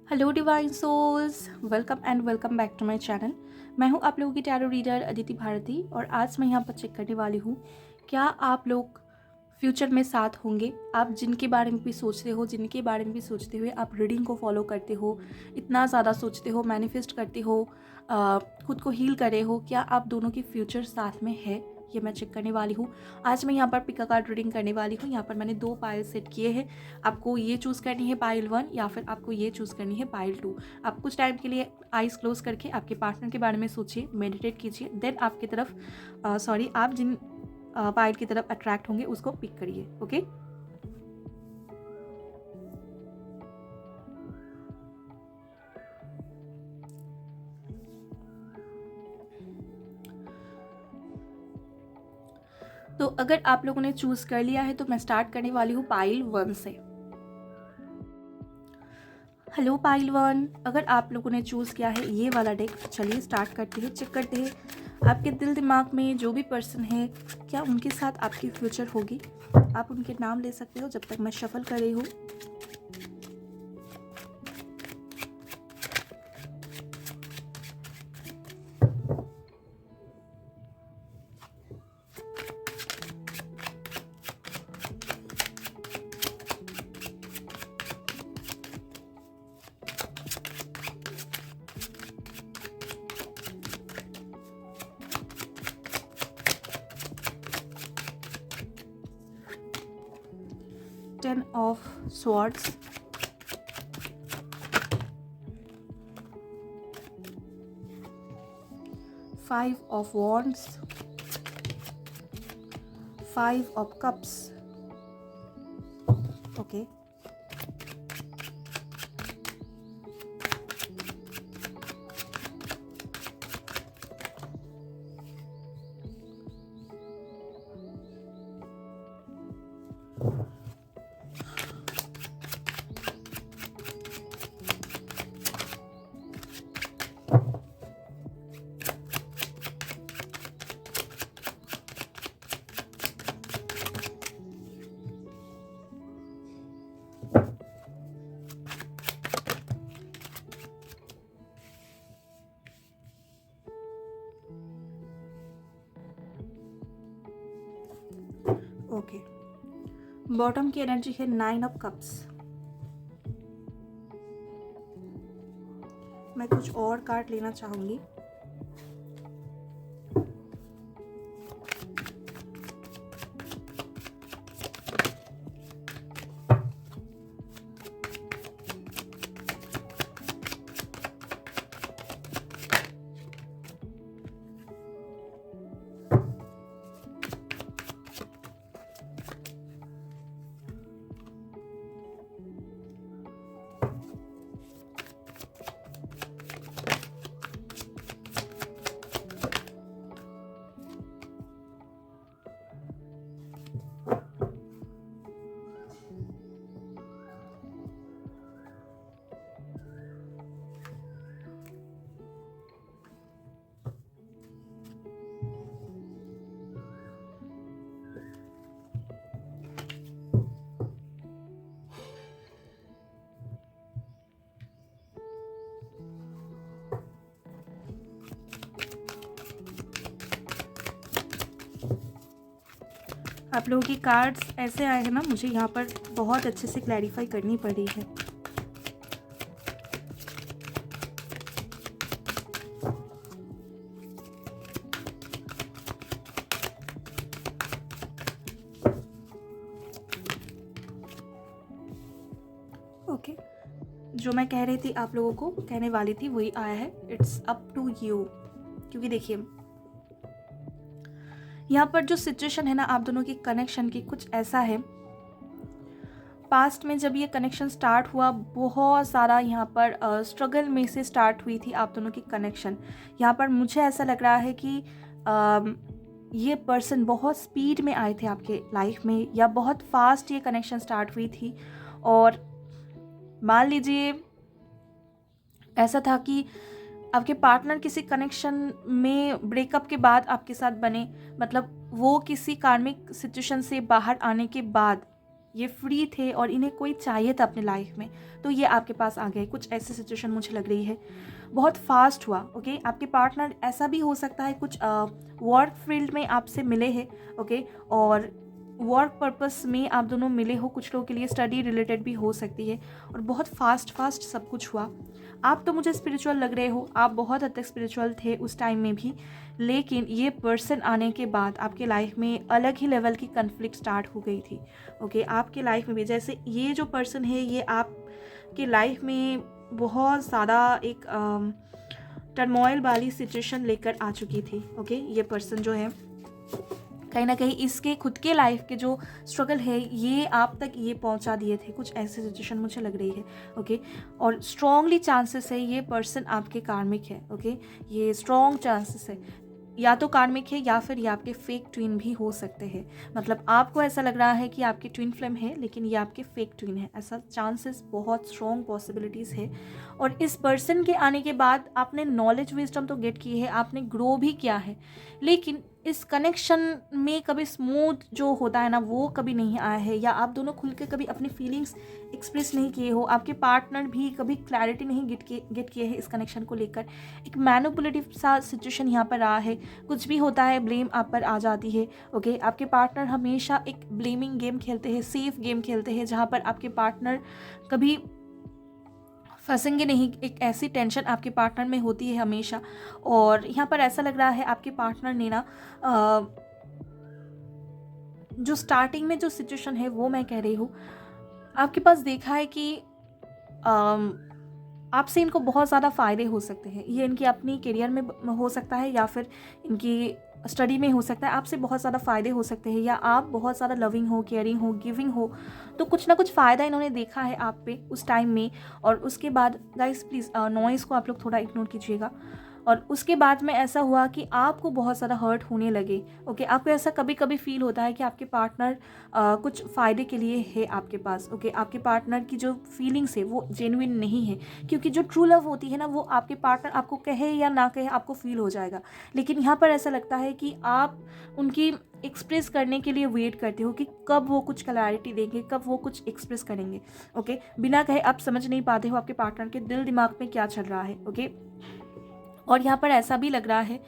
Hello divine souls, welcome and welcome back to my channel. मैं हूं आप लोगों की टैरो रीडर अदिति भारती और आज मैं यहां पर चेक करने वाली हूं क्या आप लोग फ्यूचर में साथ होंगे। आप जिनके बारे में भी सोचते हो, जिनके बारे में भी सोचते हुए आप रीडिंग को फॉलो करते हो, इतना ज़्यादा सोचते हो, मैनिफेस्ट करते हो, खुद को हील करे हो, क्या आप दोनों की फ्यूचर साथ में है, ये मैं चेक करने वाली हूँ। आज मैं यहाँ पर पिका कार्ड रीडिंग करने वाली हूँ। यहाँ पर मैंने 2 पाइल सेट किए हैं। आपको ये चूज़ करनी है पाइल 1 या फिर आपको ये चूज़ करनी है पाइल 2। आप कुछ टाइम के लिए आइज़ क्लोज करके आपके पार्टनर के बारे में सोचिए, मेडिटेट कीजिए, देन आपकी तरफ आप जिन पाइल की तरफ अट्रैक्ट होंगे उसको पिक करिए। ओके, तो अगर आप लोगों ने चूज कर लिया है तो मैं स्टार्ट करने वाली हूँ पाइल 1 से। हेलो पाइल 1, अगर आप लोगों ने चूज़ किया है ये वाला डेक, चलिए स्टार्ट करते हैं, चेक करते हैं आपके दिल दिमाग में जो भी पर्सन है क्या उनके साथ आपकी फ्यूचर होगी। आप उनके नाम ले सकते हो जब तक मैं शफल कर रही हूँ। Ten of Swords, Five of Wands, Five of Cups. Okay. Okay, bottom की एनर्जी है 9 ऑफ कप्स। मैं कुछ और कार्ड लेना चाहूंगी। आप लोगों की कार्ड्स ऐसे आए हैं ना, मुझे यहाँ पर बहुत अच्छे से क्लैरिफाई करनी पड़ी है। ओके, जो मैं कह रही थी आप लोगों को कहने वाली थी वही आया है। इट्स अप टू यू, क्योंकि देखिए यहाँ पर जो सिचुएशन है ना आप दोनों की कनेक्शन की, कुछ ऐसा है। पास्ट में जब ये कनेक्शन स्टार्ट हुआ, बहुत सारा यहाँ पर स्ट्रगल में से स्टार्ट हुई थी आप दोनों की कनेक्शन। यहाँ पर मुझे ऐसा लग रहा है कि ये पर्सन बहुत स्पीड में आए थे आपके लाइफ में, या बहुत फास्ट ये कनेक्शन स्टार्ट हुई थी। और मान लीजिए ऐसा था कि आपके पार्टनर किसी कनेक्शन में ब्रेकअप के बाद आपके साथ बने, मतलब वो किसी कार्मिक सिचुएशन से बाहर आने के बाद ये फ्री थे और इन्हें कोई चाहिए था अपने लाइफ में, तो ये आपके पास आ गए। कुछ ऐसी सिचुएशन मुझे लग रही है। बहुत फास्ट हुआ। ओके, आपके पार्टनर ऐसा भी हो सकता है कुछ वर्क फील्ड में आपसे मिले हैं। ओके, और वर्क पर्पस में आप दोनों मिले हो। कुछ लोगों के लिए स्टडी रिलेटेड भी हो सकती है। और बहुत फास्ट सब कुछ हुआ। आप तो मुझे स्पिरिचुअल लग रहे हो, आप बहुत हद तक स्पिरिचुअल थे उस टाइम में भी, लेकिन ये पर्सन आने के बाद आपके लाइफ में अलग ही लेवल की कन्फ्लिक्ट स्टार्ट हो गई थी। ओके, आपके लाइफ में भी, जैसे ये जो पर्सन है ये आपके लाइफ में बहुत ज़्यादा एक टर्मोइल वाली सिचुएशन लेकर आ चुकी थी। ओके, ये पर्सन जो है कहीं ना कहीं इसके खुद के लाइफ के जो स्ट्रगल है ये आप तक ये पहुंचा दिए थे। कुछ ऐसी सिचुएशन मुझे लग रही है। ओके, और स्ट्रॉन्गली चांसेस है ये पर्सन आपके कार्मिक है। ओके, ये स्ट्रॉन्ग चांसेस है, या तो कार्मिक है या फिर ये आपके फेक ट्विन भी हो सकते हैं। मतलब आपको ऐसा लग रहा है कि आपकी ट्विन फ्लेम है, लेकिन ये आपके फेक ट्विन है। ऐसा चांसेस, बहुत स्ट्रॉन्ग पॉसिबिलिटीज़ है। और इस पर्सन के आने के बाद आपने नॉलेज विजडम तो गेट की है, आपने ग्रो भी किया है, लेकिन इस कनेक्शन में कभी स्मूथ जो होता है ना वो कभी नहीं आया है, या आप दोनों खुल के कभी अपनी फीलिंग्स एक्सप्रेस नहीं किए हो। आपके पार्टनर भी कभी क्लैरिटी नहीं गेट किए हैं इस कनेक्शन को लेकर। एक मैनिपुलेटिव सा सिचुएशन यहाँ पर रहा है। कुछ भी होता है ब्लेम आप पर आ जाती है। ओके, आपके पार्टनर हमेशा एक ब्लेमिंग गेम खेलते हैं, सेफ गेम खेलते हैं, जहाँ पर आपके पार्टनर कभी फंसेंगे नहीं। एक ऐसी टेंशन आपके पार्टनर में होती है हमेशा। और यहाँ पर ऐसा लग रहा है आपके पार्टनर ने ना जो स्टार्टिंग में जो सिचुएशन है वो मैं कह रही हूँ, आपके पास देखा है कि आपसे इनको बहुत ज़्यादा फ़ायदे हो सकते हैं। ये इनकी अपनी करियर में हो सकता है, या फिर इनकी स्टडी में हो सकता है। आपसे बहुत ज़्यादा फ़ायदे हो सकते हैं, या आप बहुत ज़्यादा लविंग हो, केयरिंग हो, गिविंग हो, तो कुछ ना कुछ फ़ायदा इन्होंने देखा है आप पे उस टाइम में। और उसके बाद गाइस प्लीज़ नॉइज़ को आप लोग थोड़ा इग्नोर कीजिएगा। और उसके बाद में ऐसा हुआ कि आपको बहुत ज़्यादा हर्ट होने लगे। ओके, आपको ऐसा कभी कभी फील होता है कि आपके पार्टनर कुछ फ़ायदे के लिए है आपके पास। ओके, आपके पार्टनर की जो फीलिंग्स है वो जेन्युइन नहीं है, क्योंकि जो ट्रू लव होती है ना वो आपके पार्टनर आपको कहे या ना कहे आपको फील हो जाएगा। लेकिन यहाँ पर ऐसा लगता है कि आप उनकी एक्सप्रेस करने के लिए वेट करते हो कि कब वो कुछ क्लैरिटी देंगे, कब वो कुछ एक्सप्रेस करेंगे। ओके, बिना कहे आप समझ नहीं पाते हो आपके पार्टनर के दिल दिमाग में क्या चल रहा है। ओके, और यहाँ पर ऐसा भी लग रहा है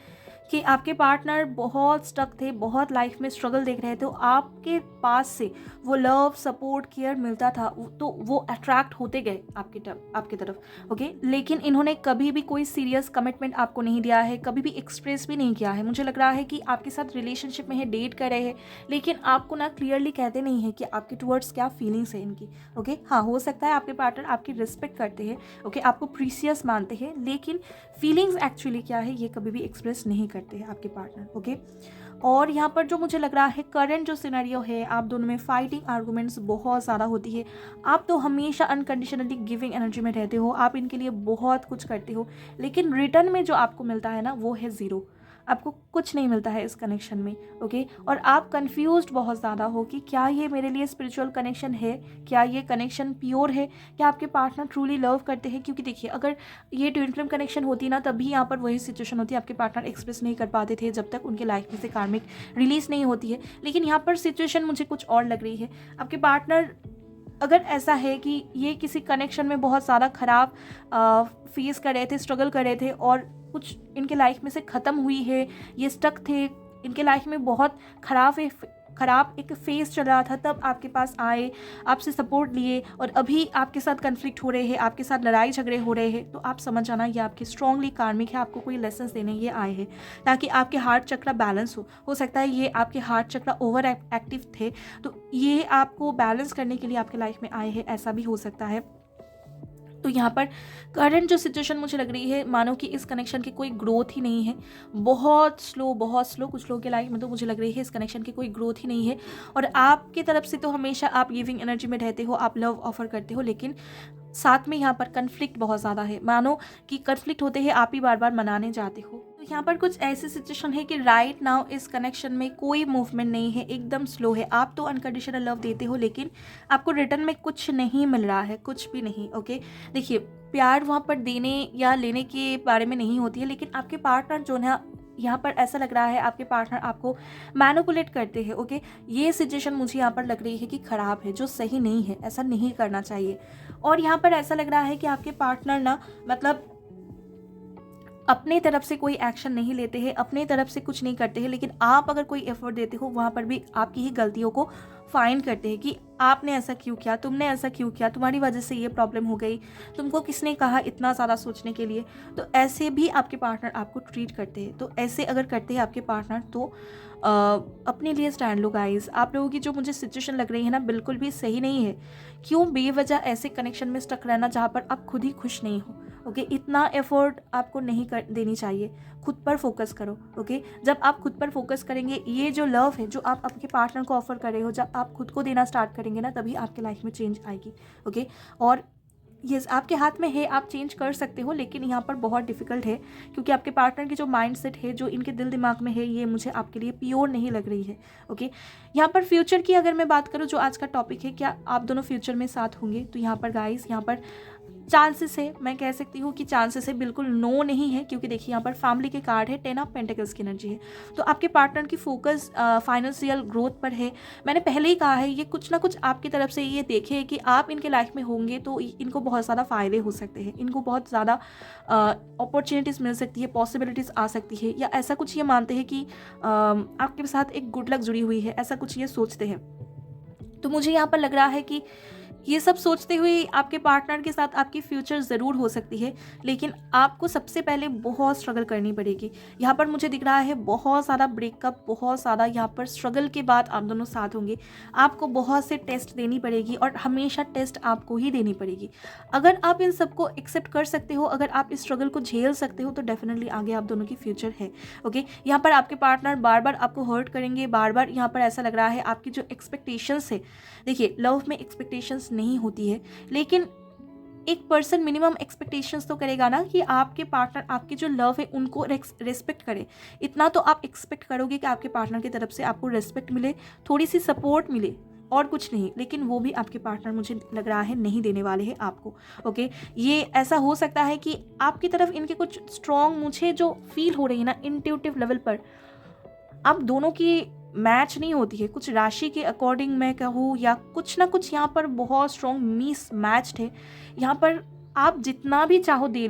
कि आपके पार्टनर बहुत स्टक थे, बहुत लाइफ में स्ट्रगल देख रहे थे, तो आपके पास से वो लव, सपोर्ट, केयर मिलता था, तो वो अट्रैक्ट होते गए आपकी तरफ। ओके, लेकिन इन्होंने कभी भी कोई सीरियस कमिटमेंट आपको नहीं दिया है, कभी भी एक्सप्रेस भी नहीं किया है। मुझे लग रहा है कि आपके साथ रिलेशनशिप में है, डेट कर रहे हैं, लेकिन आपको ना क्लियरली कहते नहीं है कि आपके टुवर्ड्स क्या फीलिंग्स है इनकी। ओके, हाँ, हो सकता है आपके पार्टनर आपकी रिस्पेक्ट करते हैं, ओके, आपको प्रीसियस मानते हैं, लेकिन फीलिंग्स एक्चुअली क्या है ये कभी भी एक्सप्रेस नहीं करते हैं आपके पार्टनर। ओके, और यहाँ पर जो मुझे लग रहा है करंट जो सिनेरियो है, आप दोनों में फाइटिंग आर्गुमेंट्स बहुत ज़्यादा होती है। आप तो हमेशा अनकंडीशनली गिविंग एनर्जी में रहते हो, आप इनके लिए बहुत कुछ करते हो, लेकिन रिटर्न में जो आपको मिलता है ना वो है ज़ीरो। आपको कुछ नहीं मिलता है इस कनेक्शन में। ओके, और आप कंफ्यूज्ड बहुत ज़्यादा हो कि क्या ये मेरे लिए स्पिरिचुअल कनेक्शन है, क्या ये कनेक्शन प्योर है, क्या आपके पार्टनर ट्रूली लव करते हैं। क्योंकि देखिए, अगर ये ट्विन फ्लेम कनेक्शन होती ना तभी यहाँ पर वही सिचुएशन होती है, आपके पार्टनर एक्सप्रेस नहीं कर पाते थे जब तक उनके लाइफ में से कार्मिक रिलीज नहीं होती है। लेकिन यहाँ पर सिचुएशन मुझे कुछ और लग रही है। आपके पार्टनर अगर ऐसा है कि ये किसी कनेक्शन में बहुत ज़्यादा ख़राब फेस कर रहे थे, स्ट्रगल कर रहे थे, और कुछ इनके लाइफ में से ख़त्म हुई है, ये स्टक थे, इनके लाइफ में बहुत ख़राब एक फेस चल रहा था, तब आपके पास आए, आपसे सपोर्ट लिए, और अभी आपके साथ कन्फ्लिक्ट हो रहे हैं, आपके साथ लड़ाई झगड़े हो रहे हैं, तो आप समझ जाना ये आपके स्ट्रॉन्गली कार्मिक है, आपको कोई लेसन्स देने ये आए हैं ताकि आपके हार्ट चक्र बैलेंस हो सकता है ये आपके हार्ट चक्र ओवर एक्टिव थे, तो ये आपको बैलेंस करने के लिए आपके लाइफ में आए हैं, ऐसा भी हो सकता है। तो यहाँ पर करंट जो सिचुएशन मुझे लग रही है, मानो कि इस कनेक्शन की कोई ग्रोथ ही नहीं है, बहुत स्लो कुछ लोगों के लाइफ में तो मुझे लग रही है इस कनेक्शन की कोई ग्रोथ ही नहीं है। और आपकी तरफ से तो हमेशा आप गिविंग एनर्जी में रहते हो, आप लव ऑफर करते हो, लेकिन साथ में यहाँ पर कन्फ्लिक्ट बहुत ज़्यादा है, मानो कि कन्फ्लिक्ट होते हैं आप ही बार बार मनाने जाते हो। तो यहाँ पर कुछ ऐसी सिचुएशन है कि राइट नाउ इस कनेक्शन में कोई मूवमेंट नहीं है, एकदम स्लो है। आप तो अनकंडीशनल लव देते हो, लेकिन आपको रिटर्न में कुछ नहीं मिल रहा है, कुछ भी नहीं। ओके, देखिए, प्यार वहाँ पर देने या लेने के बारे में नहीं होती है, लेकिन आपके पार्टनर जो है यहाँ पर ऐसा लग रहा है आपके पार्टनर आपको मैनिपुलेट करते हैं। ओके, ये सिचुएशन मुझे यहाँ पर लग रही है कि ख़राब है, जो सही नहीं है, ऐसा नहीं करना चाहिए। और यहाँ पर ऐसा लग रहा है कि आपके पार्टनर ना मतलब अपने तरफ से कोई एक्शन नहीं लेते हैं, अपने तरफ से कुछ नहीं करते हैं, लेकिन आप अगर कोई एफर्ट देते हो वहाँ पर भी आपकी ही गलतियों को फाइंड करते हैं कि आपने ऐसा क्यों किया, तुमने ऐसा क्यों किया, तुम्हारी वजह से ये प्रॉब्लम हो गई, तुमको किसने कहा इतना ज़्यादा सोचने के लिए। तो ऐसे भी आपके पार्टनर आपको ट्रीट करते हैं। तो ऐसे अगर करते हैं आपके पार्टनर तो अपने लिए स्टैंड लो गाइस। आप लोगों की जो मुझे सिचुएशन लग रही है ना बिल्कुल भी सही नहीं है। क्यों बेवजह ऐसे कनेक्शन में स्टक रहना जहाँ पर आप खुद ही खुश नहीं हो। ओके, इतना एफर्ट आपको नहीं कर देनी चाहिए, खुद पर फोकस करो। ओके, जब आप खुद पर फोकस करेंगे, ये जो लव है जो आप आपके पार्टनर को ऑफर कर रहे हो, जब आप खुद को देना स्टार्ट करेंगे ना, तभी आपके लाइफ में चेंज आएगी। ओके, और यस आपके हाथ में है, आप चेंज कर सकते हो, लेकिन यहाँ पर बहुत डिफिकल्ट है क्योंकि आपके पार्टनर की जो माइंडसेट है, जो इनके दिल दिमाग में है, ये मुझे आपके लिए प्योर नहीं लग रही है। ओके, यहाँ पर फ्यूचर की अगर मैं बात करूँ, जो आज का टॉपिक है, क्या आप दोनों फ्यूचर में साथ होंगे, तो यहाँ पर गाइस यहाँ पर चांसेस है, मैं कह सकती हूँ कि चांसेस है, बिल्कुल नो नहीं है, क्योंकि देखिए यहाँ पर फैमिली के कार्ड है, 10 ऑफ पेंटिकल्स की एनर्जी है। तो आपके पार्टनर की फोकस फाइनेंशियल ग्रोथ पर है। मैंने पहले ही कहा है, ये कुछ ना कुछ आपकी तरफ से ये देखे कि आप इनके लाइफ में होंगे तो इनको बहुत ज़्यादा फ़ायदे हो सकते हैं, इनको बहुत ज़्यादा अपॉर्चुनिटीज़ मिल सकती है, पॉसिबिलिटीज़ आ सकती है, या ऐसा कुछ ये मानते हैं कि आपके साथ एक गुड लक जुड़ी हुई है, ऐसा कुछ ये सोचते हैं। तो मुझे यहाँ पर लग रहा है कि ये सब सोचते हुए आपके पार्टनर के साथ आपकी फ्यूचर ज़रूर हो सकती है, लेकिन आपको सबसे पहले बहुत स्ट्रगल करनी पड़ेगी। यहाँ पर मुझे दिख रहा है बहुत ज़्यादा ब्रेकअप, बहुत ज़्यादा यहाँ पर स्ट्रगल के बाद आप दोनों साथ होंगे। आपको बहुत से टेस्ट देनी पड़ेगी और हमेशा टेस्ट आपको ही देनी पड़ेगी। अगर आप इन सबको एक्सेप्ट कर सकते हो, अगर आप इस स्ट्रगल को झेल सकते हो, तो डेफिनेटली आगे आप दोनों की फ्यूचर है। ओके, यहाँ पर आपके पार्टनर बार बार आपको हर्ट करेंगे, बार बार यहाँ पर ऐसा लग रहा है आपकी जो एक्सपेक्टेशंस है, देखिए लव में एक्सपेक्टेशंस नहीं होती है, लेकिन एक पर्सन मिनिमम एक्सपेक्टेशंस तो करेगा ना कि आपके पार्टनर आपकी जो लव है उनको रेस्पेक्ट करे। इतना तो आप एक्सपेक्ट करोगे कि आपके पार्टनर की तरफ से आपको रेस्पेक्ट मिले, थोड़ी सी सपोर्ट मिले, और कुछ नहीं। लेकिन वो भी आपके पार्टनर मुझे लग रहा है नहीं देने वाले हैं आपको। ओके, ये ऐसा हो सकता है कि आपकी तरफ इनके कुछ स्ट्रॉन्ग मुझे जो फील हो रही है ना इंट्यूटिव लेवल पर, आप दोनों की मैच नहीं होती है, कुछ राशि के अकॉर्डिंग मैं कहूँ, या कुछ ना कुछ यहाँ पर बहुत स्ट्रॉन्ग मिस मैच्ड है। यहाँ पर आप जितना भी चाहो दे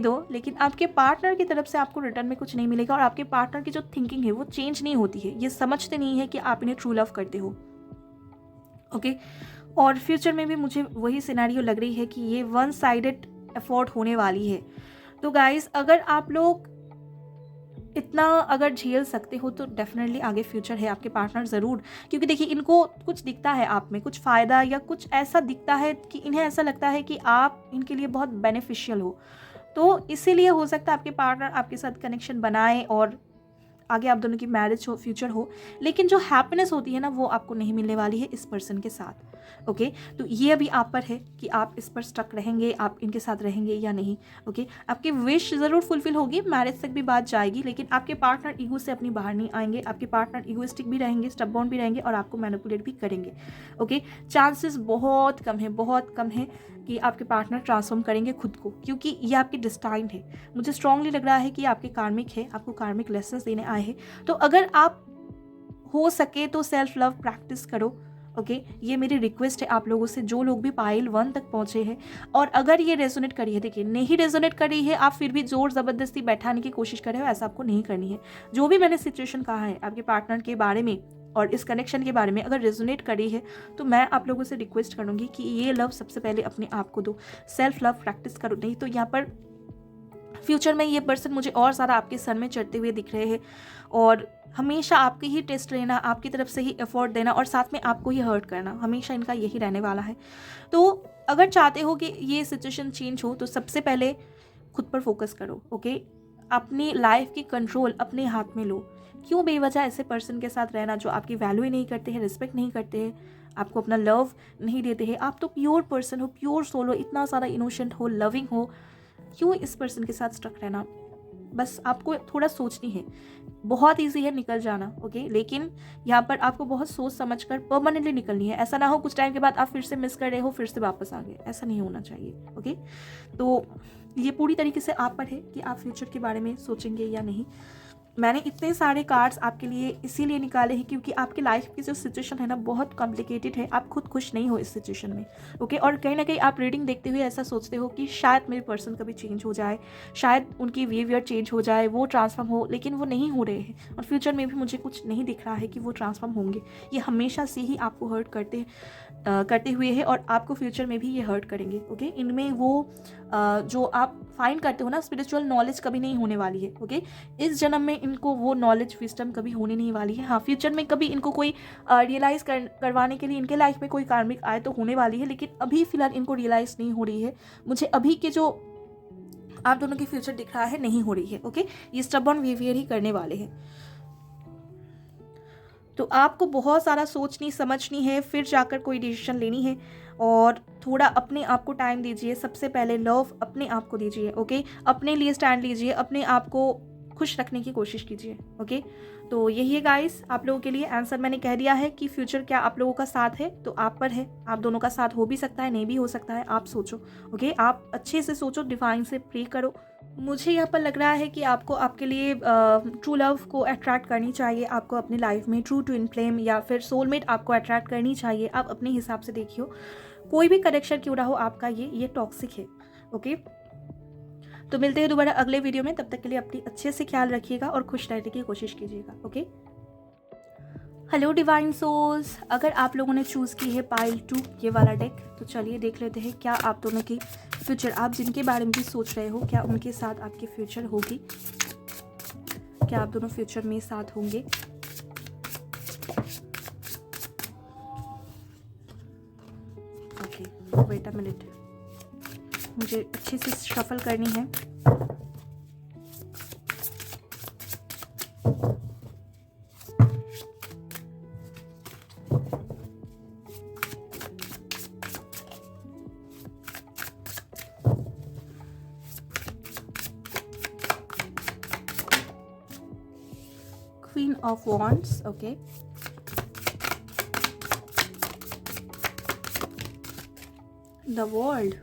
दो, लेकिन आपके पार्टनर की तरफ से आपको रिटर्न में कुछ नहीं मिलेगा, और आपके पार्टनर की जो थिंकिंग है वो चेंज नहीं होती है। ये समझते नहीं है कि आप इन्हें ट्रू लव करते हो। ओके, और फ्यूचर में भी मुझे वही सिनेरियो लग रही है कि ये वन साइडेड एफोर्ट होने वाली है। तो गाइस, अगर आप लोग इतना अगर झेल सकते हो तो डेफिनेटली आगे फ्यूचर है आपके पार्टनर ज़रूर, क्योंकि देखिए इनको कुछ दिखता है आप में, कुछ फ़ायदा या कुछ ऐसा दिखता है कि इन्हें ऐसा लगता है कि आप इनके लिए बहुत बेनिफिशियल हो। तो इसीलिए हो सकता है आपके पार्टनर आपके साथ कनेक्शन बनाए और आगे आप दोनों की मैरिज हो, फ्यूचर हो, लेकिन जो हैप्पीनेस होती है ना वो आपको नहीं मिलने वाली है इस पर्सन के साथ। ओके, तो ये अभी आप पर है कि आप इस पर स्टक रहेंगे, आप इनके साथ रहेंगे या नहीं। ओके, आपकी विश ज़रूर फुलफिल होगी, मैरिज तक भी बात जाएगी, लेकिन आपके पार्टनर ईगो से अपनी बाहर नहीं आएंगे। आपके पार्टनर ईगोइस्टिक भी रहेंगे, स्टबबॉर्न भी रहेंगे, और आपको मैनिपुलेट भी करेंगे। ओके, चांसेस बहुत कम है, बहुत कम है कि आपके पार्टनर ट्रांसफॉर्म करेंगे खुद को, क्योंकि ये आपकी डिस्टाइंड है। मुझे स्ट्रांगली लग रहा है कि आपके कार्मिक है, आपको कार्मिक लेसन्स देने आए हैं। तो अगर आप हो सके तो सेल्फ लव प्रैक्टिस करो। ओके, ये मेरी रिक्वेस्ट है आप लोगों से, जो लोग भी पाइल 1 तक पहुंचे हैं। और अगर ये रेजोनेट करी है, देखिए नहीं रेजोनेट करी है, आप फिर भी जोर ज़बरदस्ती बैठाने की कोशिश कर रहे हो, ऐसा आपको नहीं करनी है। जो भी मैंने सिचुएशन कहा है आपके पार्टनर के बारे में और इस कनेक्शन के बारे में, अगर रेजोनेट करी है तो मैं आप लोगों से रिक्वेस्ट करूँगी कि ये लव सबसे पहले अपने आप को दो, सेल्फ लव प्रैक्टिस करो। नहीं तो यहाँ पर फ्यूचर में ये पर्सन मुझे और ज़्यादा आपके सर में चढ़ते हुए दिख रहे हैं, और हमेशा आपके ही टेस्ट लेना, आपकी तरफ से ही एफर्ट देना, और साथ में आपको ही हर्ट करना, हमेशा इनका यही रहने वाला है। तो अगर चाहते हो कि ये सिचुएशन चेंज हो तो सबसे पहले खुद पर फोकस करो। ओके, अपनी लाइफ की कंट्रोल अपने हाथ में लो। क्यों बेवजह ऐसे पर्सन के साथ रहना जो आपकी वैल्यू ही नहीं करते हैं, रिस्पेक्ट नहीं करते हैं, आपको अपना लव नहीं देते हैं। आप तो प्योर पर्सन हो, प्योर सोल हो, इतना सारा इनोसेंट हो, लविंग हो, क्यों इस पर्सन के साथ स्टक रहना। बस आपको थोड़ा सोचनी है। बहुत ईजी है निकल जाना, ओके, लेकिन यहाँ पर आपको बहुत सोच समझ कर परमानेंटली निकलनी है। ऐसा ना हो कुछ टाइम के बाद आप फिर से मिस कर रहे हो, फिर से वापस आ गए, ऐसा नहीं होना चाहिए, ओके। तो ये पूरी तरीके से आप पर है कि आप फ्यूचर के बारे में सोचेंगे या नहीं। मैंने इतने सारे कार्ड्स आपके लिए इसीलिए निकाले हैं क्योंकि आपकी लाइफ की जो सिचुएशन है ना बहुत कॉम्प्लिकेटेड है, आप खुद खुश नहीं हो इस सिचुएशन में, ओके। और कहीं ना कहीं आप रीडिंग देखते हुए ऐसा सोचते हो कि शायद मेरे पर्सन कभी चेंज हो जाए, शायद उनकी बिहेवियर चेंज हो जाए, वो ट्रांसफॉर्म हो, लेकिन वो नहीं हो रहे हैं और फ्यूचर में भी मुझे कुछ नहीं दिख रहा है कि वो ट्रांसफॉर्म होंगे। ये हमेशा से ही आपको हर्ट करते हुए है और आपको फ्यूचर में भी ये हर्ट करेंगे, ओके। इनमें वो जो आप फाइंड करते हो ना स्पिरिचुअल नॉलेज कभी नहीं होने वाली है, ओके। इस जन्म में इनको वो नॉलेज विजडम कभी होने नहीं वाली है। हाँ, फ्यूचर में कभी इनको कोई रियलाइज करवाने के लिए इनके लाइफ में कोई कार्मिक आए तो होने वाली है, लेकिन अभी फिलहाल इनको रियलाइज नहीं हो रही है। मुझे अभी के जो आप दोनों की फ्यूचर दिख रहा है नहीं हो रही है, ओके। ये स्टबर्न बिहेवियर ही करने वाले हैं। तो आपको बहुत सारा सोचनी समझनी है, फिर जाकर कोई डिसीजन लेनी है और थोड़ा अपने आप को टाइम दीजिए। सबसे पहले लव अपने आप को दीजिए, ओके। अपने लिए स्टैंड लीजिए, अपने आप को खुश रखने की कोशिश कीजिए, ओके। तो यही है गाइस आप लोगों के लिए आंसर। मैंने कह दिया है कि फ्यूचर क्या आप लोगों का साथ है तो आप पर है। आप दोनों का साथ हो भी सकता है, नहीं भी हो सकता है, आप सोचो, ओके। आप अच्छे से सोचो, डिवाइन से प्रे करो। मुझे यहाँ पर लग रहा है कि आपको आपके लिए ट्रू लव को अट्रैक्ट करनी चाहिए। आपको अपनी लाइफ में ट्रू ट्विन फ्लेम या फिर सोलमेट आपको अट्रैक्ट करनी चाहिए। आप अपने हिसाब से देखियो, कोई भी कनेक्शन क्यों ना हो आपका, ये टॉक्सिक है, ओके। तो मिलते हैं दोबारा अगले वीडियो में। तब तक के लिए अपनी अच्छे से ख्याल रखिएगा और खुश रहने की कोशिश कीजिएगा, ओके। हेलो डिवाइन सोल्स, अगर आप लोगों ने चूज़ की है पाइल 2 ये वाला डेक, तो चलिए देख लेते हैं क्या आप दोनों की फ्यूचर, आप जिनके बारे में भी सोच रहे हो, क्या उनके साथ आपकी फ्यूचर होगी, क्या आप दोनों फ्यूचर में साथ होंगे। ओके, वेट अ मिनट, मुझे अच्छे से शफल करनी है। Queen of Wands, okay. The World.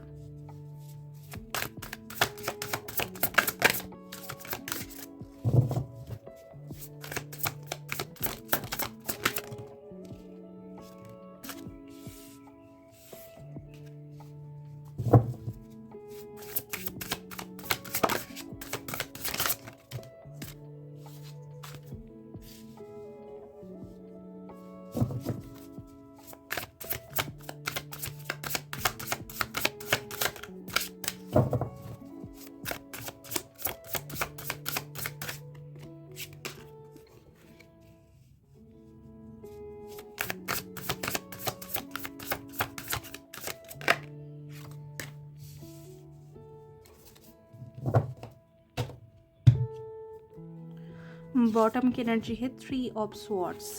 Bottom की एनर्जी है 3 ऑफ स्वॉर्ड्स,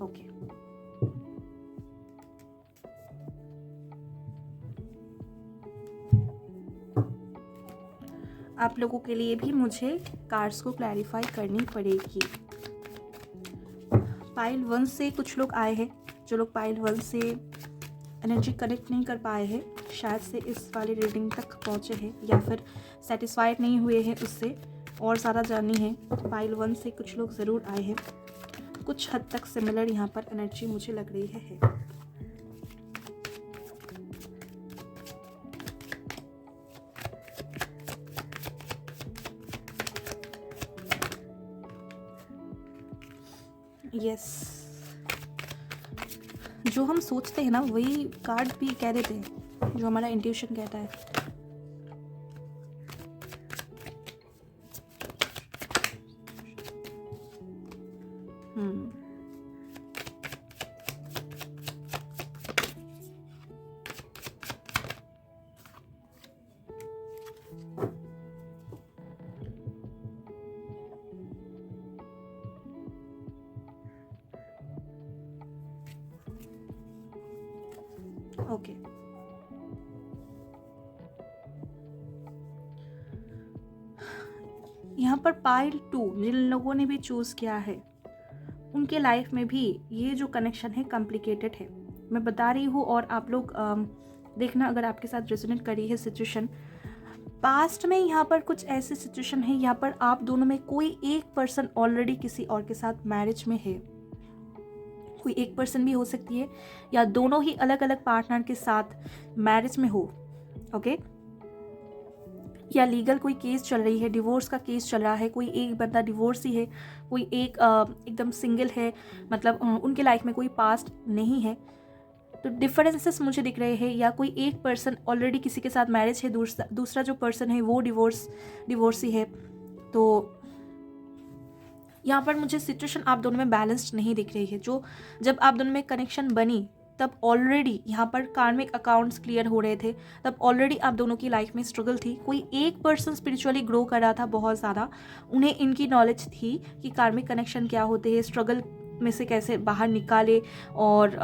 ओके। आप लोगों के लिए भी मुझे कार्ड्स को क्लैरिफाई करनी पड़ेगी। पाइल 1 से कुछ लोग आए हैं, जो लोग पाइल 1 से एनर्जी कनेक्ट नहीं कर पाए हैं, शायद से इस वाली रीडिंग तक पहुँचे हैं या फिर सेटिस्फाइड नहीं हुए हैं, उससे और ज़्यादा जाननी है। पाइल 1 से कुछ लोग ज़रूर आए हैं, कुछ हद तक सिमिलर यहाँ पर एनर्जी मुझे लग रही है। यस, जो हम सोचते हैं ना वही कार्ड भी कह देते हैं, जो हमारा इंट्यूशन कहता है। ओके, यहाँ पर पाइल 2 जिन लोगों ने भी चूज़ किया है उनके लाइफ में भी ये जो कनेक्शन है कॉम्प्लिकेटेड है, मैं बता रही हूँ। और आप लोग देखना अगर आपके साथ रेजोनेट करी है सिचुएशन। पास्ट में यहाँ पर कुछ ऐसी सिचुएशन है, यहाँ पर आप दोनों में कोई एक पर्सन ऑलरेडी किसी और के साथ मैरिज में है। कोई एक पर्सन भी हो सकती है या दोनों ही अलग अलग पार्टनर के साथ मैरिज में हो, ओके। या लीगल कोई केस चल रही है, डिवोर्स का केस चल रहा है, कोई एक बंदा डिवोर्स ही है, कोई एक एकदम सिंगल है, मतलब उनके लाइफ में कोई पास्ट नहीं है। तो डिफरेंसेस मुझे दिख रहे हैं, या कोई एक पर्सन ऑलरेडी किसी के साथ मैरिज है, दूसरा जो पर्सन है वो डिवोर्सी है। तो यहाँ पर मुझे सिचुएशन आप दोनों में बैलेंस्ड नहीं दिख रही है। जो जब आप दोनों में कनेक्शन बनी तब ऑलरेडी यहाँ पर कार्मिक अकाउंट्स क्लियर हो रहे थे, तब ऑलरेडी आप दोनों की लाइफ में स्ट्रगल थी। कोई एक पर्सन स्पिरिचुअली ग्रो कर रहा था बहुत ज़्यादा, उन्हें इनकी नॉलेज थी कि कार्मिक कनेक्शन क्या होते हैं, स्ट्रगल में से कैसे बाहर निकाले, और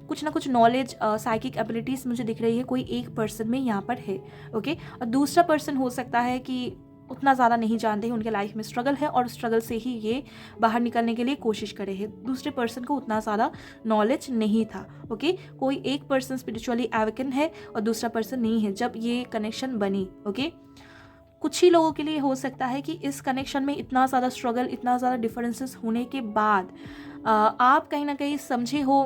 कुछ ना कुछ नॉलेज, साइकिक एबिलिटीज़ मुझे दिख रही है कोई एक पर्सन में यहाँ पर है, ओके। और दूसरा पर्सन हो सकता है कि उतना ज़्यादा नहीं जानते हैं, उनके लाइफ में स्ट्रगल है और स्ट्रगल से ही ये बाहर निकलने के लिए कोशिश करे हैं। दूसरे पर्सन को उतना ज़्यादा नॉलेज नहीं था, ओके। कोई एक पर्सन स्पिरिचुअली एवेकन है और दूसरा पर्सन नहीं है जब ये कनेक्शन बनी, ओके। कुछ ही लोगों के लिए हो सकता है कि इस कनेक्शन में इतना ज़्यादा स्ट्रगल, इतना ज़्यादा डिफरेंसेस होने के बाद आप कहीं ना कहीं समझे हो,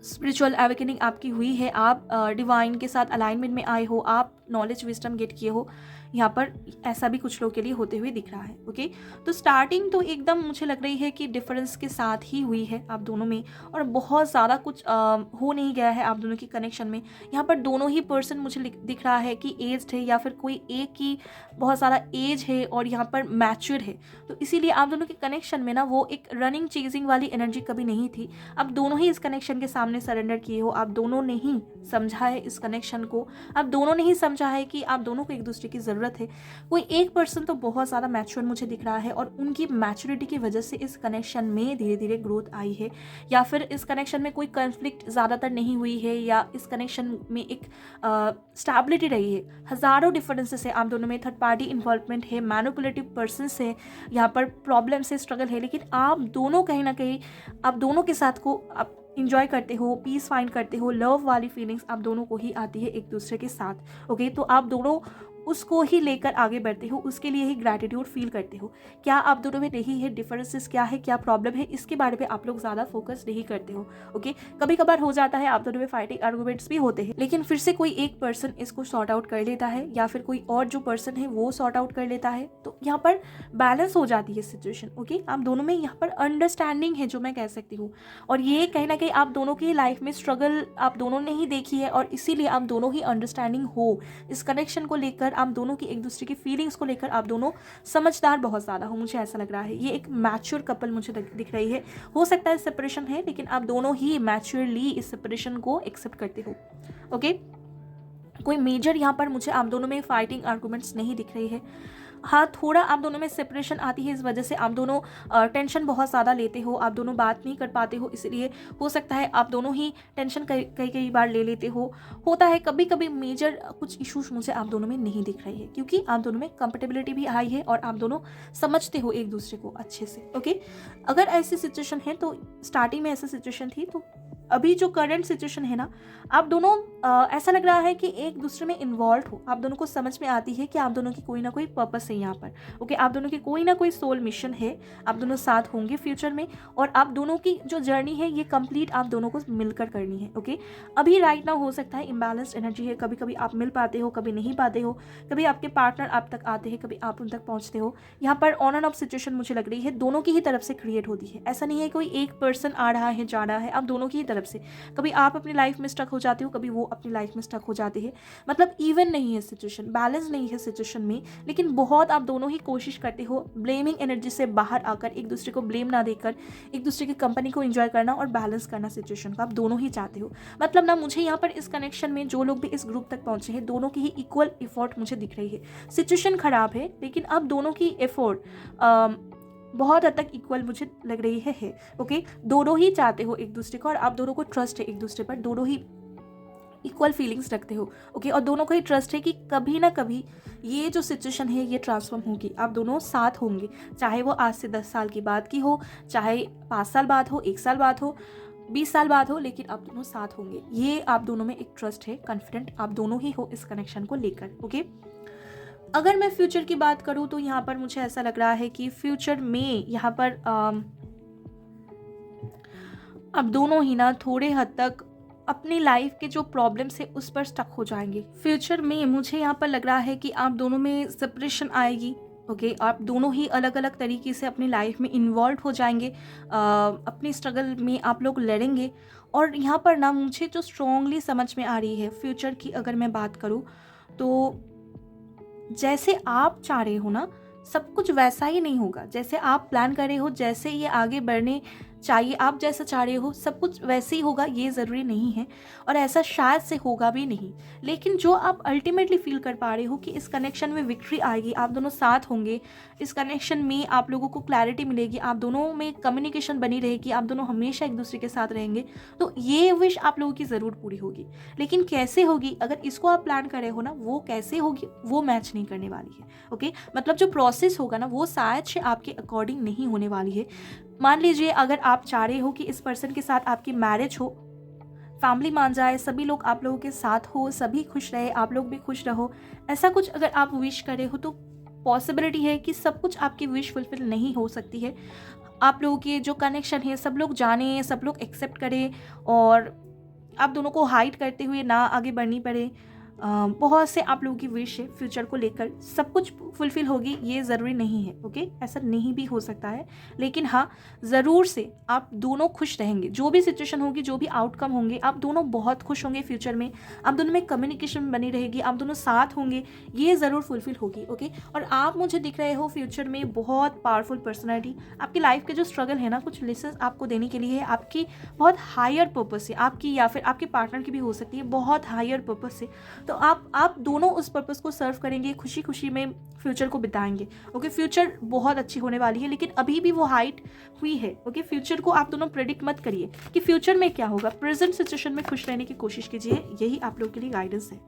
स्पिरिचुअल एवेकनिंग आपकी हुई है, आप डिवाइन के साथ अलाइनमेंट में आए हो, आप नॉलेज विजडम गेट किए हो। यहाँ पर ऐसा भी कुछ लोगों के लिए होते हुए दिख रहा है, ओके। तो स्टार्टिंग तो एकदम मुझे लग रही है कि डिफरेंस के साथ ही हुई है आप दोनों में, और बहुत ज़्यादा कुछ हो नहीं गया है आप दोनों की कनेक्शन में। यहाँ पर दोनों ही पर्सन मुझे दिख रहा है कि एज्ड है, या फिर कोई एक की बहुत ज़्यादा एज है और यहाँ पर मैच्योर है। तो इसीलिए आप दोनों के कनेक्शन में ना वो एक रनिंग चेजिंग वाली एनर्जी कभी नहीं थी। आप दोनों ही इस कनेक्शन के सामने सरेंडर किए हो, आप दोनों ने ही समझा है इस कनेक्शन को, आप दोनों ने ही समझा है कि आप दोनों को एक दूसरे की ज़रूरत है। कोई एक पर्सन तो बहुत ज़्यादा मैच्योर मुझे दिख रहा है, और उनकी मैच्योरिटी की वजह से इस कनेक्शन में धीरे धीरे ग्रोथ आई है, या फिर इस कनेक्शन में कोई कन्फ्लिक्ट ज़्यादातर नहीं हुई है, या इस कनेक्शन में एक स्टेबिलिटी रही है। हज़ारों डिफरेंसेस है आप दोनों में, थर्ड पार्टी इन्वॉल्वमेंट है, मैनिपुलेटिव पर्सन्स है, यहाँ पर प्रॉब्लम से स्ट्रगल है, लेकिन आप दोनों कहीं ना कहीं आप दोनों के साथ को आप इंजॉय करते हो, पीस फाइंड करते हो, लव वाली फीलिंग्स आप दोनों को ही आती है एक दूसरे के साथ, ओके। तो आप दोनों उसको ही लेकर आगे बढ़ते हो, उसके लिए ही ग्रैटिट्यूड फील करते हो। क्या आप दोनों में नहीं है, डिफरेंसेस क्या है, क्या प्रॉब्लम है, इसके बारे में आप लोग ज़्यादा फोकस नहीं करते हो, ओके। कभी कभार हो जाता है आप दोनों में फाइटिंग आर्गूमेंट्स भी होते हैं, लेकिन फिर से कोई एक पर्सन इसको सॉर्ट आउट कर लेता है, या फिर कोई और जो पर्सन है वो सॉर्ट आउट कर लेता है, तो यहाँ पर बैलेंस हो जाती है सिचुएशन, ओके। आप दोनों में यहाँ पर अंडरस्टैंडिंग है जो मैं कह सकती हूँ, और ये कहीं ना कहीं आप दोनों की लाइफ में स्ट्रगल आप दोनों ने ही देखी है, और इसीलिए आप दोनों ही अंडरस्टैंडिंग हो इस कनेक्शन को लेकर, आप दोनों की एक दूसरे की फीलिंग्स को लेकर आप दोनों समझदार बहुत ज़्यादा हो, मुझे ऐसा लग रहा है। ये एक मैच्योर कपल मुझे दिख रही है। हो सकता है सेपरेशन है, लेकिन आप दोनों ही मैच्योरली इस सेपरेशन को एक्सेप्ट करते हो, ओके। कोई मेजर यहाँ पर मुझे आप दोनों में फाइटिंग आर्गूमेंट्स नहीं दिख रही है। हाँ, थोड़ा आप दोनों में सेपरेशन आती है, इस वजह से आप दोनों टेंशन बहुत ज़्यादा लेते हो, आप दोनों बात नहीं कर पाते हो, इसलिए हो सकता है आप दोनों ही टेंशन कई बार ले लेते हो। होता है कभी कभी मेजर कुछ इश्यूज मुझे आप दोनों में नहीं दिख रही है, क्योंकि आप दोनों में कंपेटेबिलिटी भी आई है और आप दोनों समझते हो एक दूसरे को अच्छे से, ओके। अगर ऐसी सिचुएशन है, तो स्टार्टिंग में ऐसी सिचुएशन थी, तो अभी जो करंट सिचुएशन है ना, आप दोनों ऐसा लग रहा है कि एक दूसरे में इन्वॉल्व हो, आप दोनों को समझ में आती है कि आप दोनों की कोई ना कोई पर्पस है यहाँ पर, ओके। आप दोनों की कोई ना कोई सोल मिशन है, आप दोनों साथ होंगे फ्यूचर में, और आप दोनों की जो जर्नी है ये कंप्लीट आप दोनों को मिलकर करनी है, ओके। अभी राइट नाउ हो सकता है इम्बैलेंस्ड एनर्जी है, कभी कभी आप मिल पाते हो, कभी नहीं पाते हो, कभी आपके पार्टनर आप तक आते हैं, कभी आप उन तक पहुँचते हो। यहाँ पर ऑन एंड ऑफ सिचुएशन मुझे लग रही है दोनों की ही तरफ से क्रिएट होती है, ऐसा नहीं है कोई एक पर्सन आ रहा है जा रहा है, आप दोनों की ही तरफ से। कभी आप अपनी लाइफ में स्टक हो जाते हो, कभी वो अपनी लाइफ में स्टक हो जाते हैं, मतलब इवन नहीं है सिचुएशन, बैलेंस नहीं है सिचुएशन में, लेकिन बहुत आप दोनों ही कोशिश करते हो ब्लेमिंग एनर्जी से बाहर आकर, एक दूसरे को ब्लेम ना देकर, एक दूसरे की कंपनी को एंजॉय करना और बैलेंस करना सिचुएशन को आप दोनों ही चाहते हो। मतलब ना, मुझे यहाँ पर इस कनेक्शन में जो लोग भी इस ग्रुप तक पहुंचे हैं, दोनों की ही इक्वल एफर्ट मुझे दिख रही है। सिचुएशन खराब है, लेकिन अब दोनों की एफर्ट बहुत हद तक इक्वल मुझे लग रही है, ओके। दोनों ही चाहते हो एक दूसरे को, और आप दोनों को ट्रस्ट है एक दूसरे पर, दोनों ही इक्वल फीलिंग्स रखते हो, ओके, और दोनों को ही ट्रस्ट है कि कभी ना कभी ये जो सिचुएशन है ये ट्रांसफॉर्म होगी, आप दोनों साथ होंगे, चाहे वो आज से 10 साल की बात की हो, चाहे 5 साल बाद हो, 1 साल बाद हो, 20 साल बाद हो, लेकिन आप दोनों साथ होंगे। ये आप दोनों में एक ट्रस्ट है, कॉन्फिडेंट आप दोनों ही हो इस कनेक्शन को लेकर, ओके। अगर मैं फ्यूचर की बात करूँ तो यहाँ पर मुझे ऐसा लग रहा है कि फ्यूचर में यहाँ पर अब दोनों ही ना थोड़े हद तक अपनी लाइफ के जो प्रॉब्लम्स है उस पर स्टक हो जाएंगे। फ्यूचर में मुझे यहाँ पर लग रहा है कि आप दोनों में सेपरेशन आएगी, ओके, आप दोनों ही अलग अलग तरीके से अपनी लाइफ में इन्वॉल्व हो जाएंगे, अपनी स्ट्रगल में आप लोग लड़ेंगे। और यहाँ पर ना मुझे जो स्ट्रॉन्गली समझ में आ रही है फ्यूचर की, अगर मैं बात करूँ तो जैसे आप चाह रहे हो ना सब कुछ वैसा ही नहीं होगा, जैसे आप प्लान कर रहे हो, जैसे ये आगे बढ़ने चाहिए, आप जैसा चाह रहे हो सब कुछ वैसे ही होगा, ये ज़रूरी नहीं है, और ऐसा शायद से होगा भी नहीं। लेकिन जो आप अल्टीमेटली फील कर पा रहे हो कि इस कनेक्शन में विक्ट्री आएगी, आप दोनों साथ होंगे, इस कनेक्शन में आप लोगों को क्लैरिटी मिलेगी, आप दोनों में कम्युनिकेशन बनी रहेगी, आप दोनों हमेशा एक दूसरे के साथ रहेंगे, तो ये विश आप लोगों की ज़रूर पूरी होगी। लेकिन कैसे होगी, अगर इसको आप प्लान कर रहे हो ना, वो कैसे होगी वो मैच नहीं करने वाली है, ओके। मतलब जो प्रोसेस होगा ना वो शायद से आपके अकॉर्डिंग नहीं होने वाली है। मान लीजिए अगर आप चाह रहे हो कि इस पर्सन के साथ आपकी मैरिज हो, फैमिली मान जाए, सभी लोग आप लोगों के साथ हो, सभी खुश रहे, आप लोग भी खुश रहो, ऐसा कुछ अगर आप विश करे हो तो पॉसिबिलिटी है कि सब कुछ आपकी विश फुलफिल नहीं हो सकती है। आप लोगों के जो कनेक्शन है सब लोग जाने, सब लोग एक्सेप्ट करें और आप दोनों को हाइड करते हुए ना आगे बढ़नी पड़े। बहुत से आप लोगों की विश है फ्यूचर को लेकर, सब कुछ फुलफिल होगी ये ज़रूरी नहीं है, ओके, ऐसा नहीं भी हो सकता है। लेकिन हाँ, ज़रूर से आप दोनों खुश रहेंगे, जो भी सिचुएशन होगी, जो भी आउटकम होंगे, आप दोनों बहुत खुश होंगे फ्यूचर में, आप दोनों में कम्युनिकेशन बनी रहेगी, आप दोनों साथ होंगे, ये ज़रूर फुलफिल होगी, ओके। और आप मुझे दिख रहे हो फ्यूचर में बहुत पावरफुल पर्सनैलिटी, आपकी लाइफ के जो स्ट्रगल है ना कुछ लेसन आपको देने के लिए है, आपकी बहुत हायर पर्पस है, आपकी या फिर आपके पार्टनर की भी हो सकती है, बहुत हायर पर्पस है, तो आप दोनों उस पर्पस को सर्व करेंगे, खुशी खुशी में फ्यूचर को बिताएंगे, ओके। फ्यूचर बहुत अच्छी होने वाली है, लेकिन अभी भी वो हाइट हुई है, ओके। फ्यूचर को आप दोनों प्रेडिक्ट मत करिए कि फ्यूचर में क्या होगा, प्रेजेंट सिचुएशन में खुश रहने की कोशिश कीजिए, यही आप लोगों के लिए गाइडेंस है।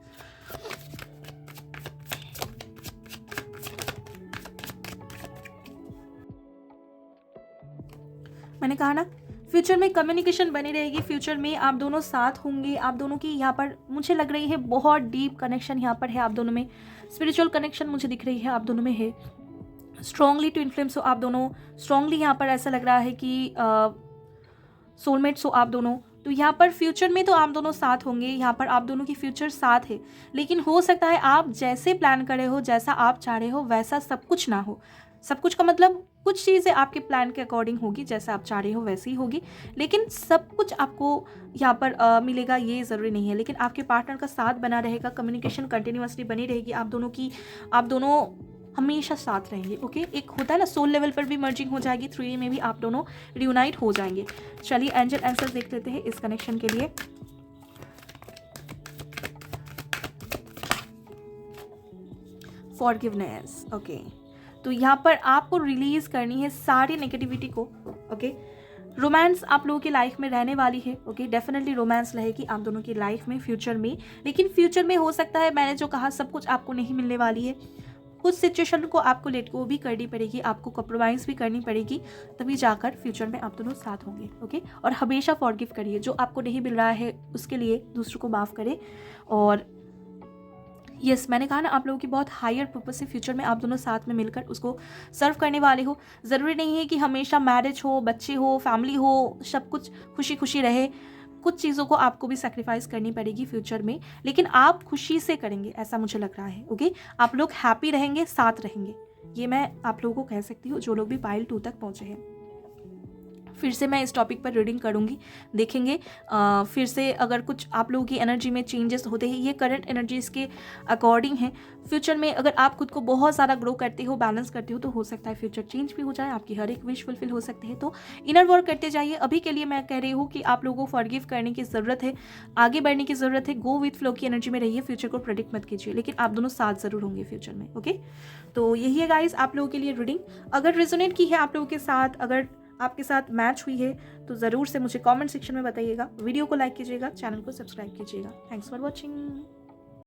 मैंने कहा ना फ्यूचर में कम्युनिकेशन बनी रहेगी, फ्यूचर में आप दोनों साथ होंगे, आप दोनों की यहाँ पर मुझे लग रही है बहुत डीप कनेक्शन यहाँ पर है आप दोनों में, स्पिरिचुअल कनेक्शन मुझे दिख रही है आप दोनों में है, स्ट्रांगली ट्विन फ्लेम्स हो आप दोनों, स्ट्रांगली यहाँ पर ऐसा लग रहा है कि सोलमेट्स हो आप दोनों। तो यहाँ पर फ्यूचर में तो आप दोनों साथ होंगे, यहाँ पर आप दोनों की फ्यूचर साथ है, लेकिन हो सकता है आप जैसे प्लान कर रहे हो, जैसा आप चाह रहे हो वैसा सब कुछ ना हो। सब कुछ का मतलब कुछ चीज़ें आपके प्लान के अकॉर्डिंग होगी, जैसा आप चाह रहे हो वैसी ही होगी, लेकिन सब कुछ आपको यहाँ पर मिलेगा ये ज़रूरी नहीं है। लेकिन आपके पार्टनर का साथ बना रहेगा, कम्युनिकेशन कंटिन्यूसली बनी रहेगी आप दोनों की, आप दोनों हमेशा साथ रहेंगे, ओके। एक होता है ना सोल लेवल पर भी मर्जिंग हो जाएगी, 3 में भी आप दोनों रियूनाइट हो जाएंगे। चलिए एंजल आंसर देख लेते हैं इस कनेक्शन के लिए। Forgiveness, okay. तो यहाँ पर आपको रिलीज करनी है सारी नेगेटिविटी को, ओके। रोमांस आप लोगों की लाइफ में रहने वाली है, ओके। डेफिनेटली रोमांस रहेगी आप दोनों की लाइफ में फ्यूचर में, लेकिन फ्यूचर में हो सकता है मैंने जो कहा सब कुछ आपको नहीं मिलने वाली है, कुछ सिचुएशन को आपको लेट गो भी करनी पड़ेगी, आपको कॉम्प्रोमाइज़ भी करनी पड़ेगी, तभी जाकर फ्यूचर में आप दोनों साथ होंगे, ओके। और हमेशा फॉरगिव करिए, जो आपको नहीं मिल रहा है उसके लिए दूसरों को माफ़ करें। और यस, मैंने कहा ना आप लोगों की बहुत हायर पर्पस से फ्यूचर में आप दोनों साथ में मिलकर उसको सर्व करने वाले हो। ज़रूरी नहीं है कि हमेशा मैरिज हो, बच्चे हो, फैमिली हो, सब कुछ खुशी खुशी रहे, कुछ चीज़ों को आपको भी सेक्रीफाइस करनी पड़ेगी फ्यूचर में, लेकिन आप खुशी से करेंगे ऐसा मुझे लग रहा है, ओके। आप लोग हैप्पी रहेंगे, साथ रहेंगे, ये मैं आप लोगों को कह सकती हूँ जो लोग भी पाइल 2 तक पहुँचे हैं। फिर से मैं इस टॉपिक पर रीडिंग करूँगी, देखेंगे फिर से अगर कुछ आप लोगों की एनर्जी में चेंजेस होते हैं, ये करंट एनर्जीज़ के अकॉर्डिंग है। फ्यूचर में अगर आप खुद को बहुत ज़्यादा ग्रो करते हो, बैलेंस करते हो, तो हो सकता है फ्यूचर चेंज भी हो जाए, आपकी हर एक विश फुलफिल हो सकती है। तो इनर वर्क करते जाइए। अभी के लिए मैं कह रही हूँ कि आप लोगों को फॉरगिव करने की ज़रूरत है, आगे बढ़ने की ज़रूरत है, गो विथ फ्लो की एनर्जी में रहिए, फ्यूचर को प्रेडिक्ट मत कीजिए, लेकिन आप दोनों साथ ज़रूर होंगे फ्यूचर में, ओके। तो यही है गाइस आप लोगों के लिए रीडिंग। अगर रेजोनेट की है आप लोगों के साथ, अगर आपके साथ मैच हुई है तो ज़रूर से मुझे कमेंट सेक्शन में बताइएगा। वीडियो को लाइक कीजिएगा, चैनल को सब्सक्राइब कीजिएगा। Thanks for watching.